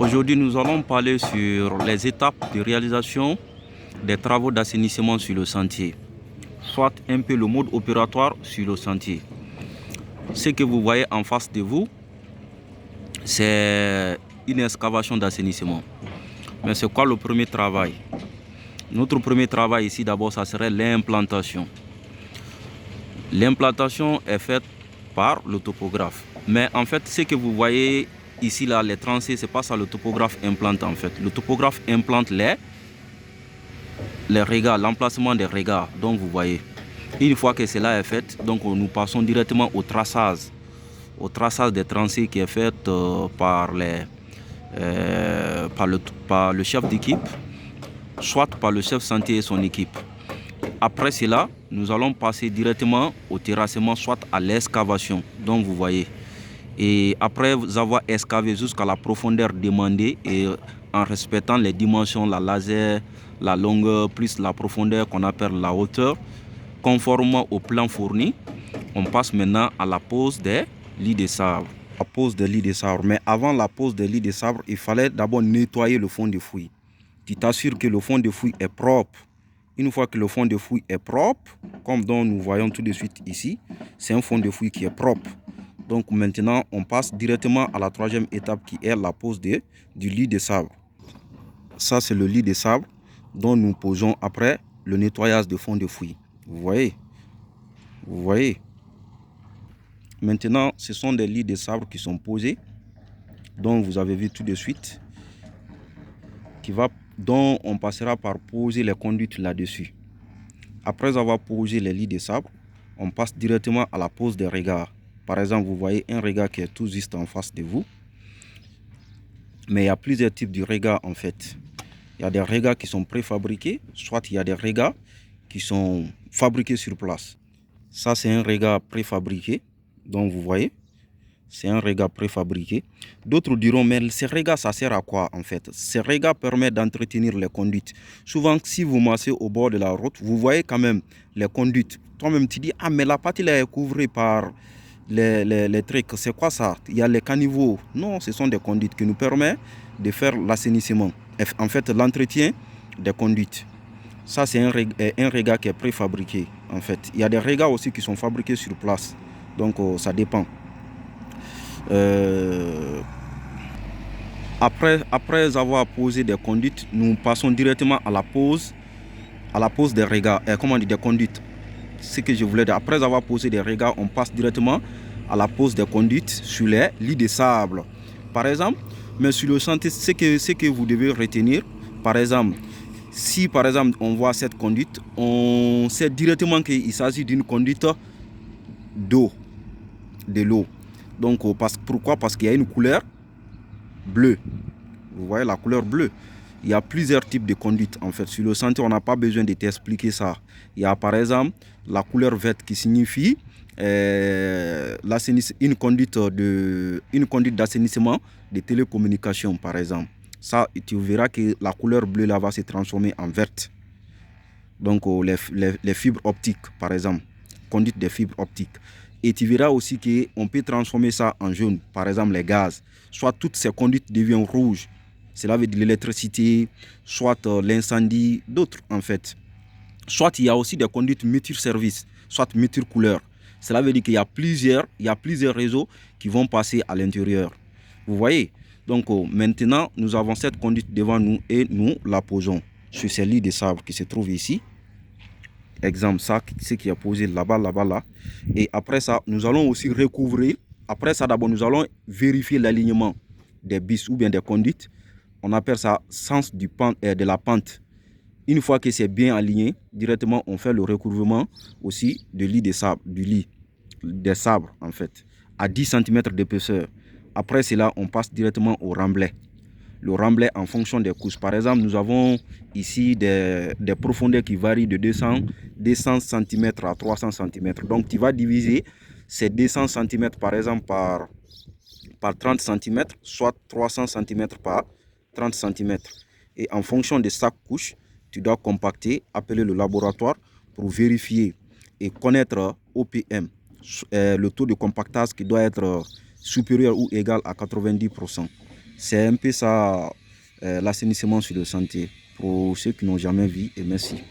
Aujourd'hui, nous allons parler sur les étapes de réalisation des travaux d'assainissement sur le sentier, soit un peu le mode opératoire sur le sentier. Ce que vous voyez en face de vous, c'est une excavation d'assainissement. Mais c'est quoi le premier travail? Notre premier travail ici, d'abord, ça serait l'implantation. L'implantation est faite par le topographe. Mais en fait, ce que vous voyez ici, là, les tranchées, c'est pas ça le topographe implante en fait. Le topographe implante les regards, l'emplacement des regards. Donc vous voyez, une fois que cela est fait, donc nous passons directement au traçage des tranchées qui est fait par le chef d'équipe, soit par le chef chantier et son équipe. Après cela, nous allons passer directement au terrassement, soit à l'excavation. Donc vous voyez. Et après avoir excavé jusqu'à la profondeur demandée et en respectant les dimensions, la laser, la longueur plus la profondeur qu'on appelle la hauteur, conformément au plan fourni, on passe maintenant à la pose des lits de sable. La pose des lits de sable. Mais avant la pose des lits de sable, il fallait d'abord nettoyer le fond de fouille. Tu t'assures que le fond de fouille est propre. Une fois que le fond de fouille est propre, comme dont nous voyons tout de suite ici, c'est un fond de fouille qui est propre. Donc maintenant, on passe directement à la troisième étape qui est la pose du lit de sable. Ça, c'est le lit de sable dont nous posons après le nettoyage de fond de fouille. Vous voyez? Vous voyez? Maintenant, ce sont des lits de sable qui sont posés, dont vous avez vu tout de suite, dont on passera par poser les conduites là-dessus. Après avoir posé les lits de sable, on passe directement à la pose des regards. Par exemple, vous voyez un regard qui est tout juste en face de vous. Mais il y a plusieurs types de regards en fait. Il y a des regards qui sont préfabriqués, soit il y a des regards qui sont fabriqués sur place. Ça, c'est un regard préfabriqué. Donc, vous voyez, c'est un regard préfabriqué. D'autres diront, mais ces regards, ça sert à quoi en fait? Ces regards permettent d'entretenir les conduites. Souvent, si vous marchez au bord de la route, vous voyez quand même les conduites. Toi-même, tu dis, ah, mais la partie là est couverte par les trucs. C'est quoi ça? Il y a les caniveaux. Non, ce sont des conduites qui nous permettent de faire l'assainissement. En fait, l'entretien des conduites. Ça, c'est un regard qui est préfabriqué, en fait. Il y a des regards aussi qui sont fabriqués sur place. Donc, ça dépend. Après avoir posé des conduites, nous passons directement à la pose des regards. Comment on dit, des conduites. Ce que je voulais dire. Après avoir posé des regards, on passe directement à la pose des conduites sur les lits de sable. Par exemple, mais sur le chantier, ce que vous devez retenir, par exemple, si par exemple on voit cette conduite, on sait directement qu'il s'agit d'une conduite d'eau, de l'eau. Donc pourquoi? Parce qu'il y a une couleur bleue. Vous voyez la couleur bleue. Il y a plusieurs types de conduites en fait. Sur le chantier, on n'a pas besoin de t'expliquer ça. Il y a par exemple la couleur verte qui signifie une conduite d'assainissement des télécommunications par exemple. Ça, tu verras que la couleur bleue là va se transformer en verte. Donc les fibres optiques par exemple, conduite des fibres optiques. Et tu verras aussi qu'on peut transformer ça en jaune, par exemple les gaz. Soit toutes ces conduites deviennent rouges. Cela veut dire l'électricité, soit l'incendie, d'autres en fait. Soit il y a aussi des conduites multi-services, soit multi-couleurs. Cela veut dire qu'il y a plusieurs réseaux qui vont passer à l'intérieur. Vous voyez? Donc maintenant, nous avons cette conduite devant nous et nous la posons sur ces lits de sable qui se trouvent ici. Exemple, ça, ce qui est posé là-bas, là. Et après ça, nous allons aussi recouvrir. Après ça, d'abord, nous allons vérifier l'alignement des bis ou bien des conduites. On appelle ça sens de la pente. Une fois que c'est bien aligné, directement, on fait le recouvrement aussi du lit de sable, des sabres en fait, à 10 cm d'épaisseur. Après cela, on passe directement au remblai. Le remblai en fonction des couches. Par exemple, nous avons ici des profondeurs qui varient de 200 cm à 300 cm. Donc, tu vas diviser ces 200 cm par exemple par 30 cm, soit 300 cm par 30 cm. Et en fonction de chaque couche, tu dois compacter, appeler le laboratoire pour vérifier et connaître OPM, le taux de compactage qui doit être supérieur ou égal à 90%. C'est un peu ça, l'assainissement sur le sentier, pour ceux qui n'ont jamais vu, et merci.